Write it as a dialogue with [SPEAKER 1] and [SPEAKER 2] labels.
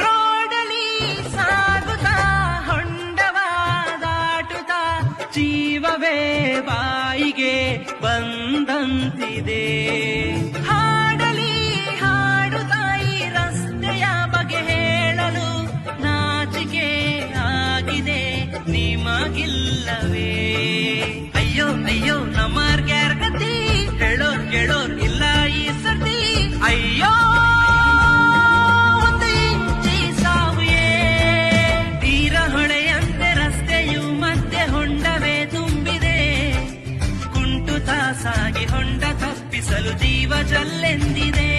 [SPEAKER 1] ರೋಡಲಿ ಸಾಗುತ್ತಾ ಹೊಂಡವ ದಾಟುತ್ತಾ ಜೀವವೇ ಬಾಯಿಗೆ ಬಂದಂತಿದೆ. ಹಾಡಲಿ ಹಾಡುತ್ತಾ ಈ ರಸ್ತೆಯ ಬಗೆ ಹೇಳಲು ನಾಚಿಕೆ ಆಗಿದೆ ನಿಮಗಿಲ್ಲವೇ? ಅಯ್ಯೋ ಅಯ್ಯೋ ನಮ್ಮರ್ ಗ್ಯಾರ್ ಗತಿ, ಹೇಳೋರ್ ಕೇಳೋರ್ ಇಲ್ಲ ಈ ಸರ್ತಿ. ಅಯ್ಯೋ ಒಂದು ಇಂಚಿ ಸಾವುಯೇ, ತೀರ ಹೊಳೆಯಂತೆ ರಸ್ತೆಯು ಮಧ್ಯೆ ಹೊಂಡವೇ ತುಂಬಿದೆ. ಕುಂಟುತ್ತಾ ಸಾಗಿ ಹೊಂಡ ತಪ್ಪಿಸಲು ಜೀವ ಜಲ್ಲೆಂದಿದೆ.